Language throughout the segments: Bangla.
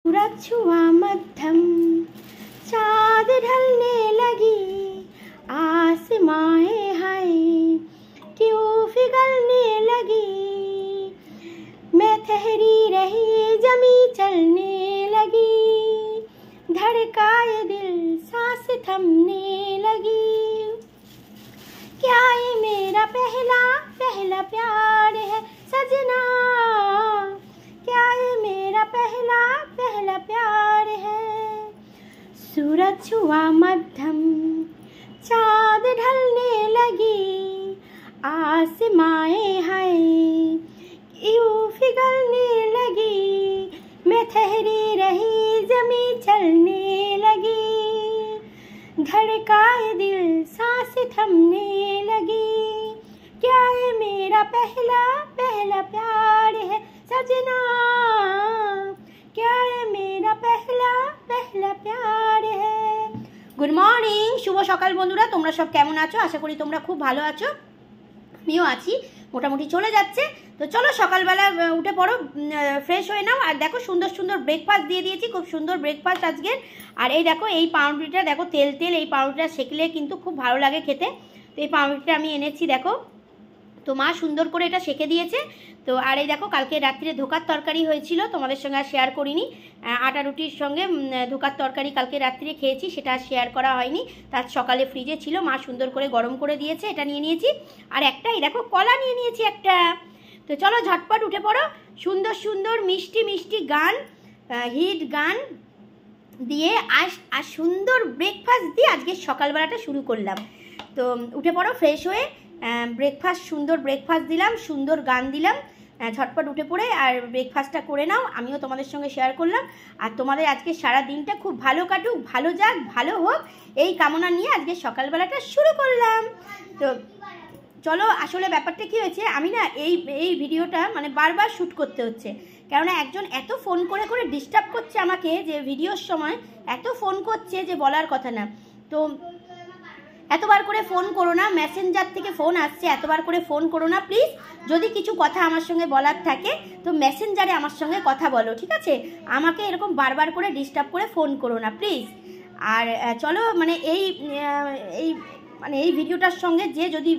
सूरज छुआ मध्यम, चाँद ढलने लगी, आसमाएं हाय क्यों पिघलने लगी। मैं ठहरी रही जमी चलने लगी, धड़काए दिल सांस थमने लगी। क्या ये मेरा पहला पहला प्यार है सजना, क्या ये मेरा पहला पहला प्यार है। सूरज छुआ मध्यम, चाँद ढलने लगी, आसमाएं हाय यूं पिघलने लगी। मैं ठहरी रही जमी चलने लगी, धड़काए दिल सांस थमने लगी। क्या ये मेरा पहला पहला प्यार है सजना, क्या ये मेरा पहला पहला प्यार है। गुड मर्निंग, शुभ सकाल बंधुरा, তোমরা সব কেমন আছো? আশা করি তোমরা খুব ভালো আছো। আমিও আছি, মোটামুটি চলে যাচ্ছে। তো চলো সকালবেলা উঠে পড়ো, ফ্রেশ হয়ে নাও। আর দেখো সুন্দর সুন্দর ব্রেকফাস্ট দিয়ে দিয়েছি, খুব সুন্দর ব্রেকফাস্ট আজকের। আর এই দেখো এই পাউরুটিটা দেখো তেল তেল, এই পাউরুটিটা সেঁকলে কিন্তু খুব ভালো লাগে খেতে। তো এই পাউরুটিটা আমি এনেছি দেখো, তো মা সুন্দর করে এটা সেঁকে দিয়েছে। তো আর এই দেখো কালকে রাত্রিরে ধোকার তরকারি হয়েছিল, তোমাদের সঙ্গে আর শেয়ার করিনি। আটা রুটির সঙ্গে ধোকার তরকারি কালকে রাত্রিরে খেয়েছি, সেটা আর শেয়ার করা হয়নি। তার সকালে ফ্রিজে ছিল, মা সুন্দর করে গরম করে দিয়েছে, এটা নিয়ে নিয়েছি। আর একটা এই দেখো কলা নিয়ে নিয়েছি একটা। তো চলো ঝটপট উঠে পড়ো, সুন্দর সুন্দর মিষ্টি মিষ্টি গান, হিট গান দিয়ে আর সুন্দর ব্রেকফাস্ট দিয়ে আজকে সকালবেলাটা শুরু করলাম। তো উঠে পড়ো ফ্রেশ হয়ে, ব্রেকফাস্ট সুন্দর ব্রেকফাস্ট দিলাম, সুন্দর গান দিলাম, ঝটপট উঠে পড়ে আর ব্রেকফাস্টটা করে নাও। আমিও তোমাদের সঙ্গে শেয়ার করলাম। আর তোমাদের আজকে সারা দিনটা খুব ভালো কাটুক, ভালো যাক, ভালো হোক, এই কামনা নিয়ে আজকে সকালবেলাটা শুরু করলাম। তো চলো, আসলে ব্যাপারটা কী হয়েছে, আমি না এই ভিডিওটা মানে বারবার শ্যুট করতে হচ্ছে, কেননা একজন এত ফোন করে করে ডিস্টার্ব করছে আমাকে, যে ভিডিওর সময় এত ফোন করছে যে বলার কথা না। তো এতবার করে ফোন করো না, মেসেঞ্জার থেকে ফোন আসছে, এতবার করে ফোন করো না প্লিজ। যদি কিছু কথা আমার সঙ্গে বলার থাকে তো মেসেঞ্জারে আমার সঙ্গে কথা বলো, ঠিক আছে? আমাকে এরকম বারবার করে ডিস্টার্ব করে ফোন করো না প্লিজ। আর চলো মানে এই ভিডিওটার সঙ্গে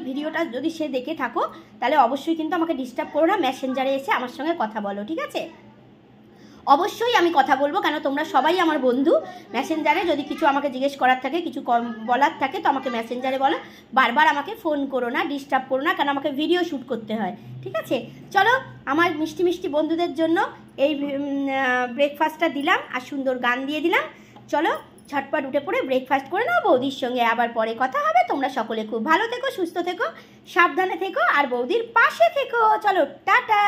ভিডিওটা যদি সে দেখে থাকো তাহলে অবশ্যই কিন্তু আমাকে ডিস্টার্ব করো না, মেসেঞ্জারে এসে আমার সঙ্গে কথা বলো, ঠিক আছে? অবশ্যই আমি কথা বলবো, কেন তোমরা সবাই আমার বন্ধু। মেসেঞ্জারে যদি কিছু আমাকে জিজ্ঞেস করার থাকে, কিছু বলার থাকে তো আমাকে মেসেঞ্জারে বলো, বারবার আমাকে ফোন করো না, ডিস্টার্ব করো না, কারণ আমাকে ভিডিও শ্যুট করতে হয়, ঠিক আছে? চলো, আমার মিষ্টি মিষ্টি বন্ধুদের জন্য এই ব্রেকফাস্টটা দিলাম আর সুন্দর গান দিয়ে দিলাম। চলো ঝটপট উঠে পড়ে ব্রেকফাস্ট করে নাও, বৌদির সঙ্গে আবার পরে কথা হবে। তোমরা সকলে খুব ভালো থেকো, সুস্থ থেকো, সাবধানে থেকো আর বৌদির পাশে থেকো। চলো টাটা।